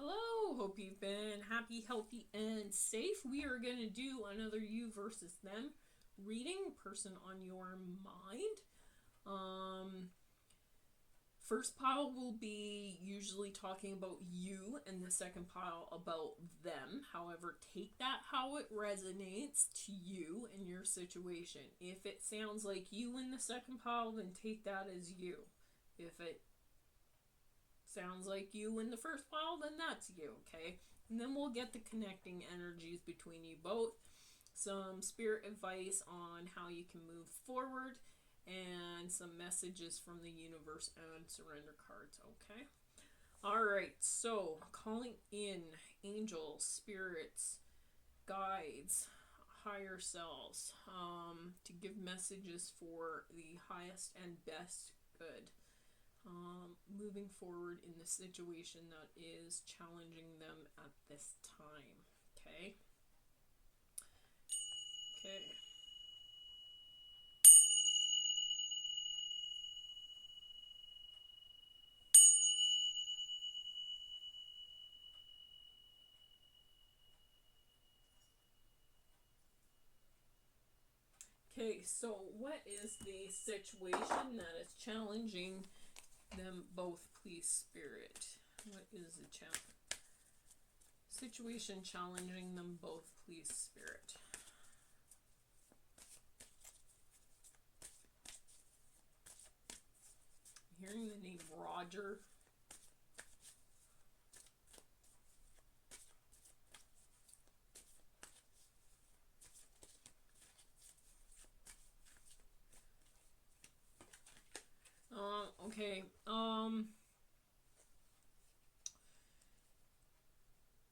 Hello, hope you've been happy, healthy, and safe. We are going to do another you versus them reading, person on your mind. First pile will be usually talking about you, and the second pile about them. However, take that how it resonates to you and your situation. If it sounds like you in the second pile, then take that as you. If it sounds like you in the first pile, then that's you, okay? And then we'll get the connecting energies between you both, some spirit advice on how you can move forward, and some messages from the universe and surrender cards, okay? All right, so calling in angels, spirits, guides, higher selves, to give messages for the highest and best good. Moving forward in the situation that is challenging them at this time. Okay? Okay. Okay, so what is the situation that is challenging them both, please, Spirit? What is the situation challenging them both, please, Spirit? I'm hearing the name Roger. Okay.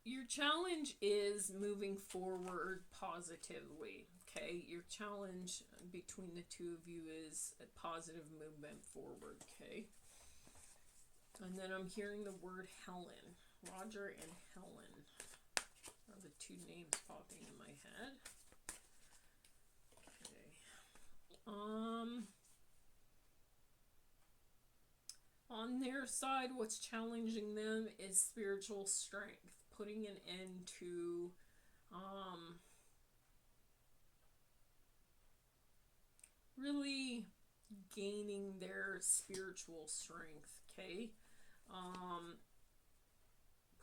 Your challenge is moving forward positively. Okay, your challenge between the two of you is a positive movement forward. Okay, and then I'm hearing the word Helen. Roger and Helen are the two names popping in my head. Okay. On their side, what's challenging them is spiritual strength, putting an end to really gaining their spiritual strength, okay?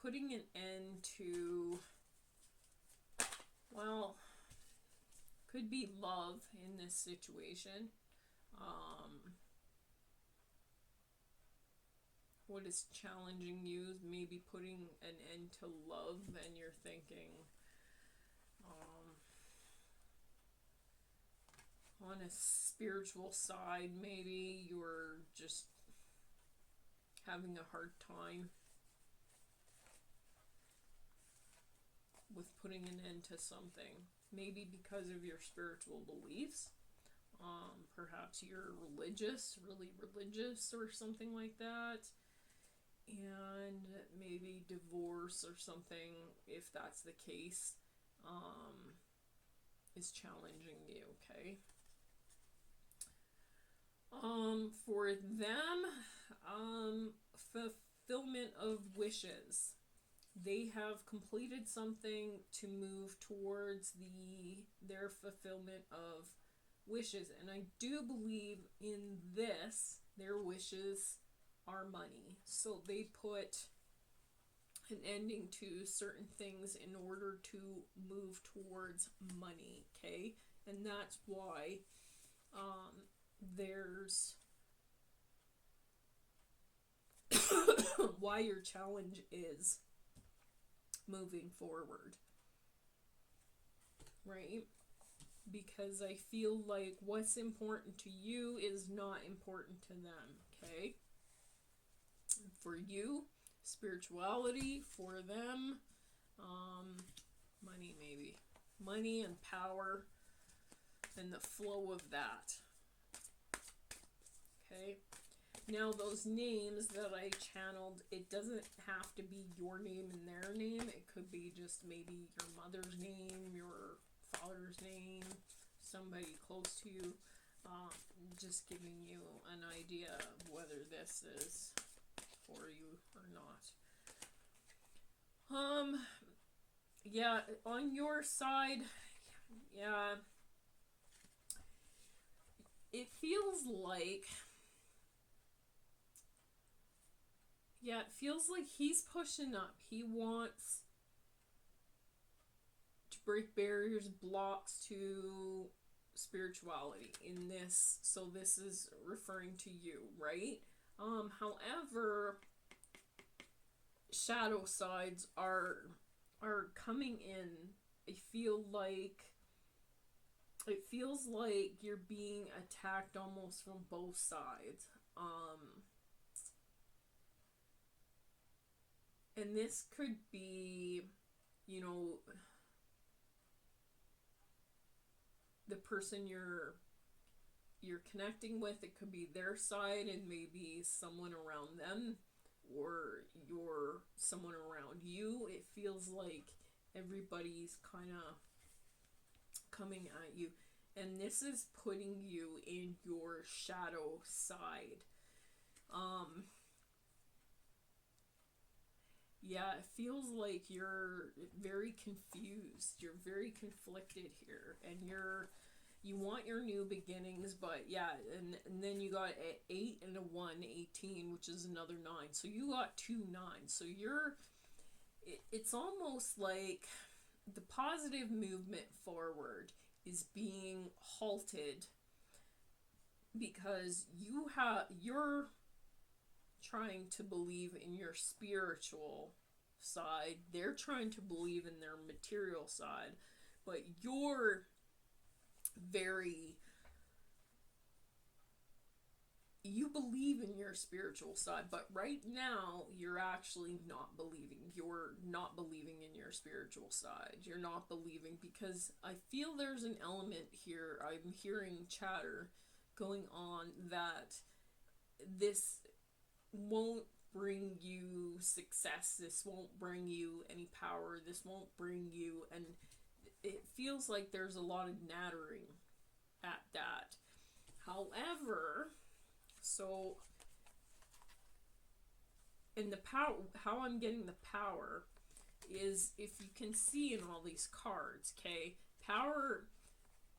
Putting an end to, well, could be love in this situation. What is challenging you is maybe putting an end to love, and you're thinking, on a spiritual side, maybe you're just having a hard time with putting an end to something. Maybe because of your spiritual beliefs. Perhaps you're religious, really religious or something like that. And maybe divorce or something, if that's the case, is challenging you, okay? For them, fulfillment of wishes. They have completed something to move towards their fulfillment of wishes. And I do believe in this, their wishes are money. So they put an ending to certain things in order to move towards money, okay? And that's why there's why your challenge is moving forward, right? Because I feel like what's important to you is not important to them, okay? For you, spirituality. For them, money, maybe. Money and power and the flow of that. Okay? Now, those names that I channeled, it doesn't have to be your name and their name. It could be just maybe your mother's name, your father's name, somebody close to you. Just giving you an idea of whether this is for you or not. Um, yeah, on your side, yeah, it feels like, yeah, it feels like he's pushing up. He wants to break barriers, blocks to spirituality in this. So this is referring to you, right? However, shadow sides are coming in. I feel like it feels like you're being attacked almost from both sides. And this could be, you know, the person you're connecting with. It could be their side and maybe someone around them, or you're someone around you. It feels like everybody's kind of coming at you, and this is putting you in your shadow side. Yeah, it feels like you're very confused. You're very conflicted here, and you want your new beginnings, but yeah, and then you got an 8 and a 1, 18, which is another 9. So you got 2 9s. So it's almost like the positive movement forward is being halted because you're trying to believe in your spiritual side. They're trying to believe in their material side, but you're very, you believe in your spiritual side, but right now you're actually not believing. You're not believing in your spiritual side. You're not believing because I feel there's an element here. I'm hearing chatter going on that this won't bring you success. This won't bring you any power. This won't bring you, and it feels like there's a lot of nattering at that. However, so in the power, how I'm getting the power is, if you can see in all these cards, okay, power,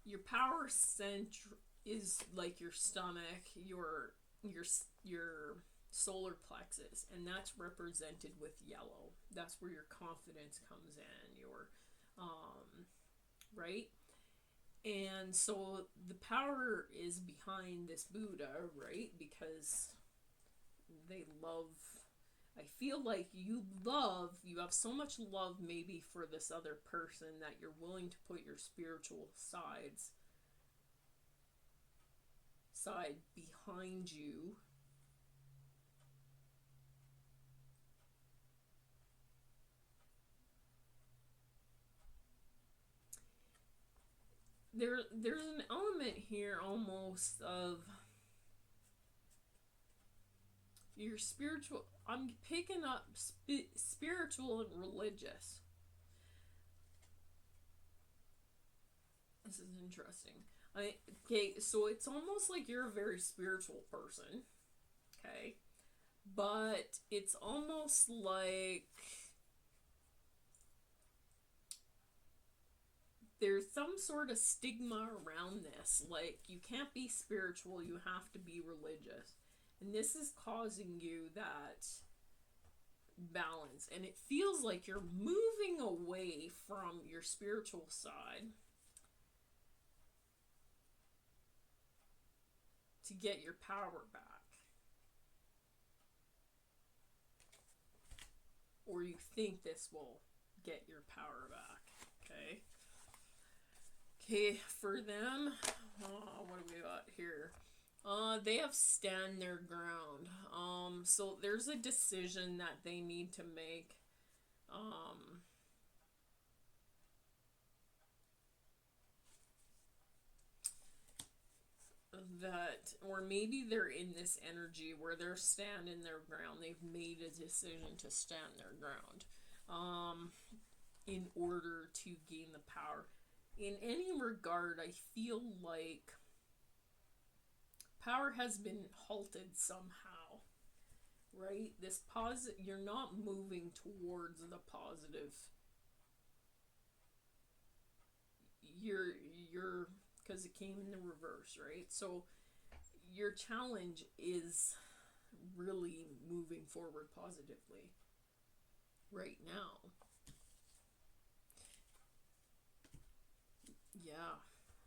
your power center is like your stomach, your solar plexus, and that's represented with yellow. That's where your confidence comes in, your right? And so the power is behind this Buddha, right? Because they love, I feel like you have so much love maybe for this other person that you're willing to put your spiritual side behind you. There's an element here almost of your spiritual. I'm picking up spiritual and religious. This is interesting. Okay, so it's almost like you're a very spiritual person. Okay, but it's almost like there's some sort of stigma around this. Like, you can't be spiritual, you have to be religious. And this is causing you that balance. And it feels like you're moving away from your spiritual side to get your power back. Or you think this will get your power back. Okay. Okay, for them, what do we got here? They have stand their ground. So there's a decision that they need to make. That, or maybe they're in this energy where they're standing their ground. They've made a decision to stand their ground, in order to gain the power. In any regard, I feel like power has been halted somehow, right? This positive, you're not moving towards the positive. You're because it came in the reverse, right? So your challenge is really moving forward positively right now. Yeah.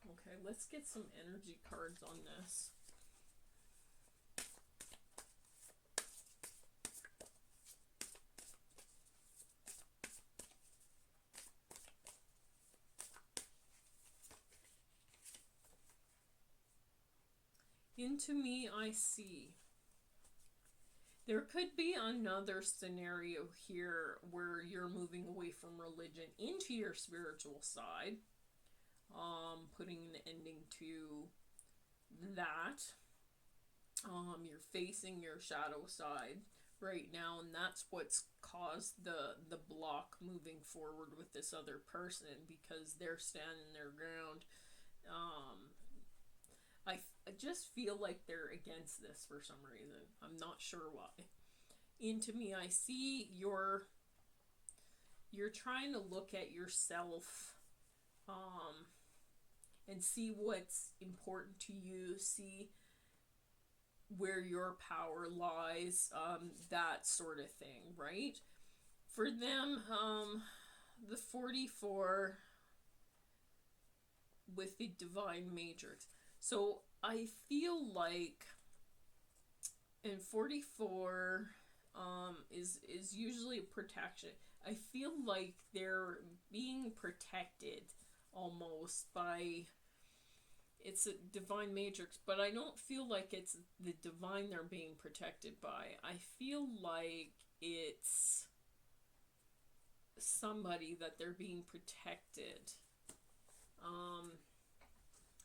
Okay, let's get some energy cards on this. Into me, I see. There could be another scenario here where you're moving away from religion into your spiritual side, putting an ending to that. You're facing your shadow side right now, and that's what's caused the block moving forward with this other person, because they're standing their ground. I just feel like they're against this for some reason. I'm not sure why. Into me, I see you're trying to look at yourself, and see what's important to you, see where your power lies, that sort of thing, right? For them, the 44 with the divine matrix. So I feel like in 44 is usually a protection. I feel like they're being protected almost by, it's a divine matrix, but I don't feel like it's the divine they're being protected by. I feel like it's somebody that they're being protected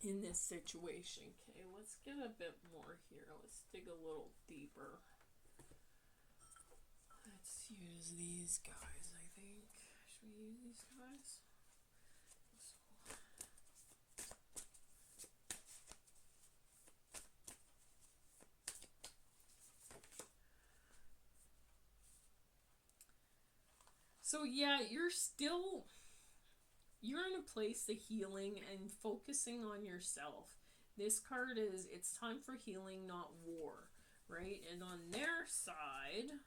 in this situation. Okay, let's get a bit more here. Let's dig a little deeper. Let's use these guys, I think. Should we use these guys? So yeah, you're in a place of healing and focusing on yourself. This card is, it's time for healing, not war, right? And on their side,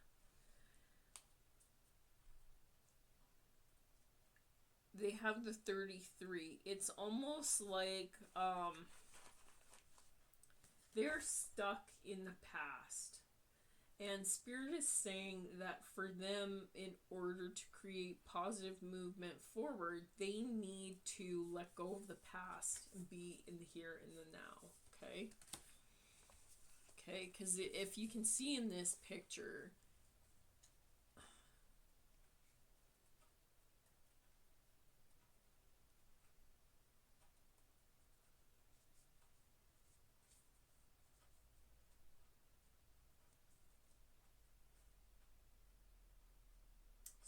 they have the 33. It's almost like they're stuck in the past. And Spirit is saying that for them, in order to create positive movement forward, they need to let go of the past and be in the here and the now. Okay? Okay, because if you can see in this picture,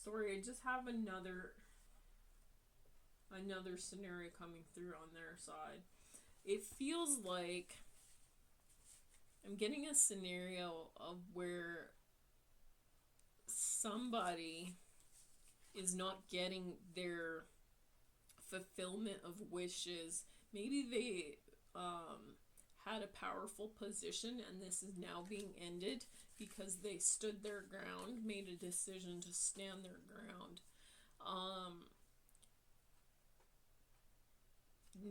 sorry, I just have another scenario coming through on their side. It feels like I'm getting a scenario of where somebody is not getting their fulfillment of wishes. Maybe they had a powerful position and this is now being ended because they stood their ground, made a decision to stand their ground.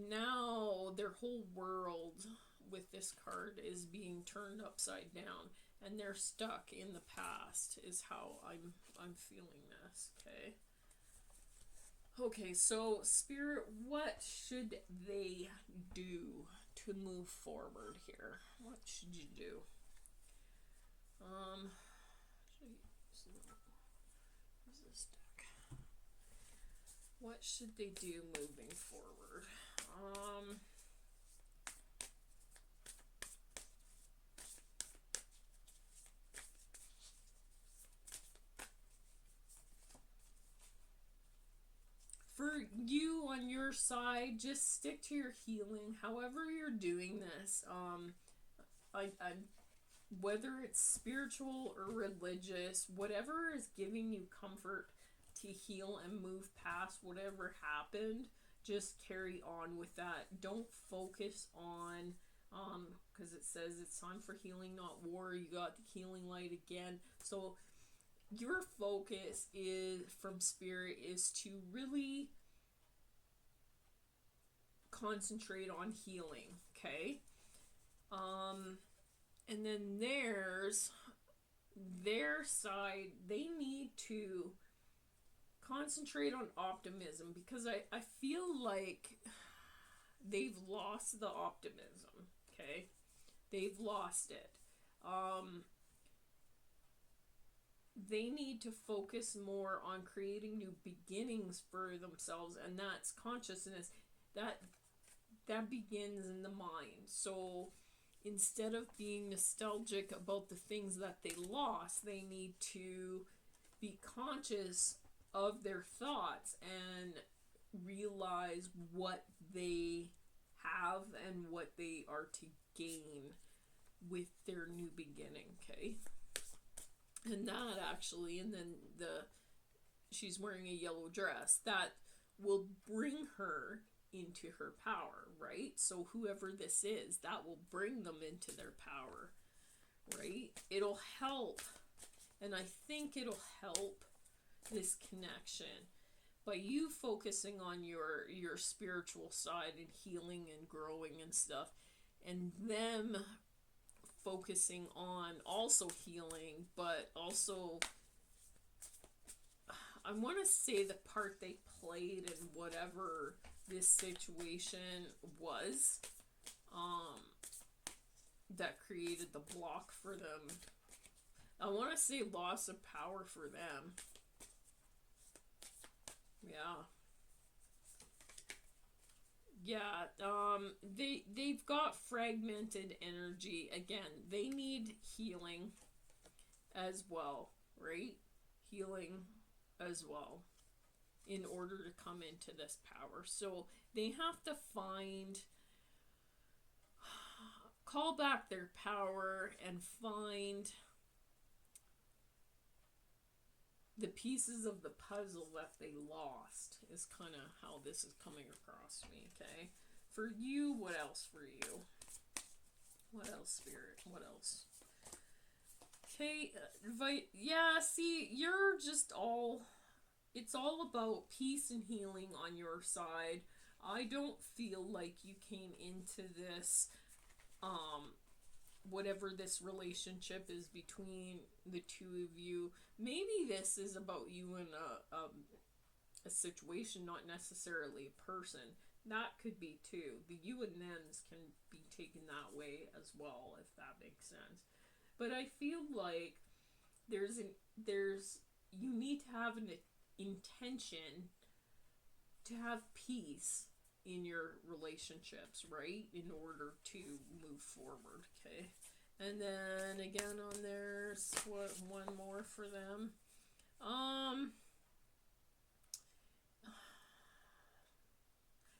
Now their whole world with this card is being turned upside down and they're stuck in the past is how I'm feeling this. Okay, so Spirit, what should they do to move forward here? What should you do? Where's this deck? What should they do moving forward? For you on your side, just stick to your healing. However you're doing this, whether it's spiritual or religious, whatever is giving you comfort to heal and move past whatever happened, just carry on with that. Don't focus on, because it says it's time for healing, not war. You got the healing light again. So your focus is from spirit is to really concentrate on healing, okay? And then their side, they need to concentrate on optimism, because I feel like they've lost the optimism, okay? They've lost it. They need to focus more on creating new beginnings for themselves, and that's consciousness. That begins in the mind. So instead of being nostalgic about the things that they lost, they need to be conscious of their thoughts and realize what they have and what they are to gain with their new beginning, okay? And that actually, and then she's wearing a yellow dress, that will bring her into her power, right? So whoever this is, that will bring them into their power, right? It'll help, and I think it'll help this connection by you focusing on your spiritual side and healing and growing and stuff, and them focusing on also healing, but also I want to say the part they played in whatever this situation was, that created the block for them. I want to say loss of power for them. They've got fragmented energy. Again, they need healing as well, right? Healing as well in order to come into this power. So they have to call back their power and find the pieces of the puzzle that they lost, is kind of how this is coming across me, okay? For you, what else for you? What else, Spirit? What else? Okay, see, you're just it's all about peace and healing on your side. I don't feel like you came into this, whatever this relationship is between the two of you. Maybe this is about you in a situation, not necessarily a person. That could be too. The you and thems can be taken that way as well, if that makes sense. But I feel like you need to have an intention to have peace in your relationships, right? In order to move forward, okay? And then again on there's one more for them.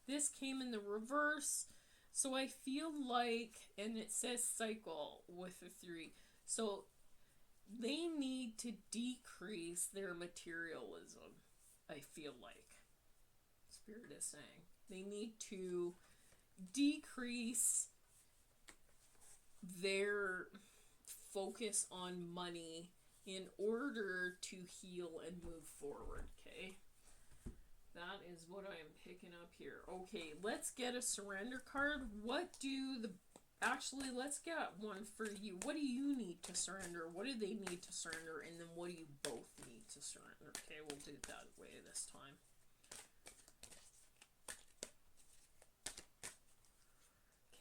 This came in the reverse, so I feel like, and it says cycle with a 3, so they need to decrease their materialism, I feel like Spirit is saying. They need to decrease their focus on money in order to heal and move forward, okay? That is what I am picking up here. Okay, let's get a surrender card. Actually, let's get one for you. What do you need to surrender? What do they need to surrender? And then what do you both need to surrender? Okay, we'll do it that way this time.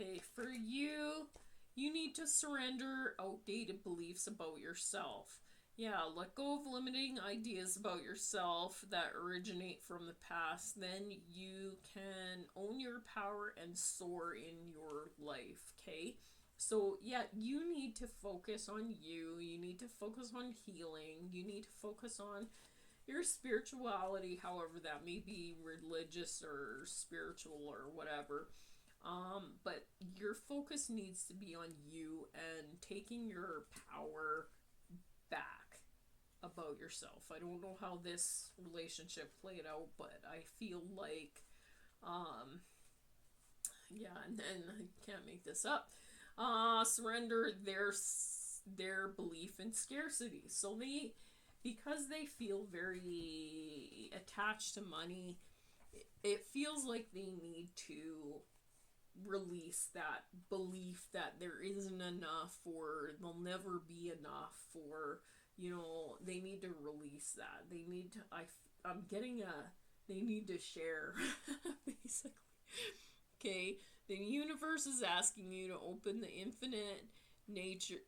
Okay, for you, you need to surrender outdated beliefs about yourself. Yeah, let go of limiting ideas about yourself that originate from the past. Then you can own your power and soar in your life, okay? So, yeah, you need to focus on you. You need to focus on healing. You need to focus on your spirituality, however that may be, religious or spiritual or whatever. But your focus needs to be on you and taking your power back about yourself. I don't know how this relationship played out, but I feel like, yeah, and I can't make this up. Surrender their belief in scarcity. So because they feel very attached to money, it feels like they need to release that belief that there isn't enough, or there'll never be enough, or they need to release that. They need to, I'm getting they need to share, basically. Okay, the universe is asking you to open the infinite nature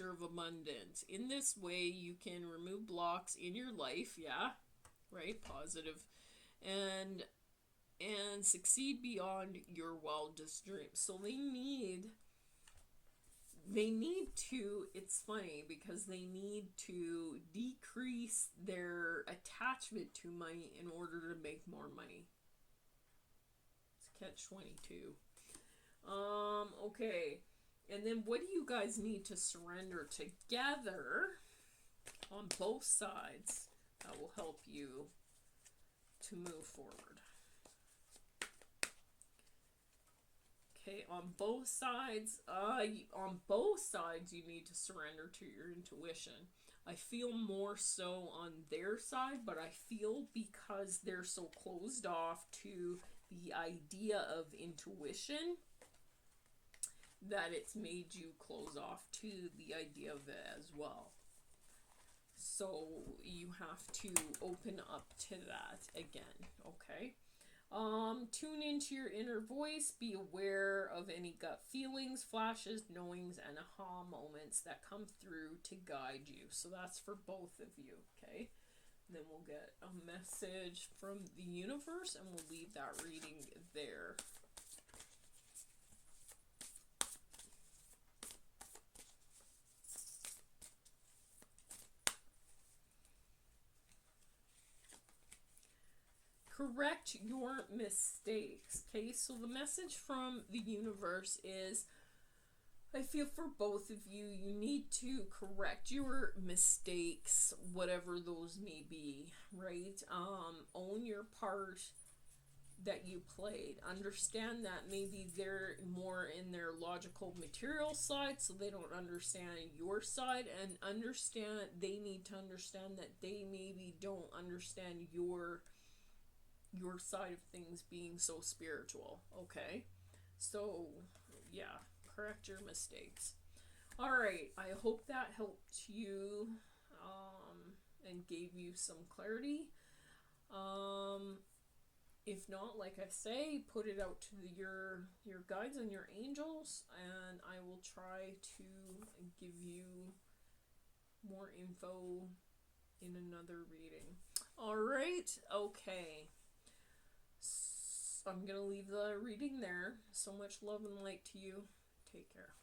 of abundance. In this way, you can remove blocks in your life, yeah, right, positive, and succeed beyond your wildest dreams. So they need to, it's funny because they need to decrease their attachment to money in order to make more money. It's catch-22. Okay. And then what do you guys need to surrender together on both sides that will help you to move forward? Okay, on both sides, you need to surrender to your intuition. I feel more so on their side, but I feel because they're so closed off to the idea of intuition, that it's made you close off to the idea of it as well. So you have to open up to that again, okay? Tune into your inner voice. Be aware of any gut feelings, flashes, knowings, and aha moments that come through to guide you. So that's for both of you, okay? And then we'll get a message from the universe, and we'll leave that reading there. Correct your mistakes. Okay, so the message from the universe is, I feel for both of you, you need to correct your mistakes, whatever those may be, right? Own your part that you played. Understand that maybe they're more in their logical material side, so they don't understand your side, and they need to understand that they maybe don't understand your side of things being so spiritual, okay? So, yeah, correct your mistakes. All right, I hope that helped you and gave you some clarity. If not, like I say, put it out to your guides and your angels, and I will try to give you more info in another reading. All right, okay. I'm going to leave the reading there. So much love and light to you. Take care.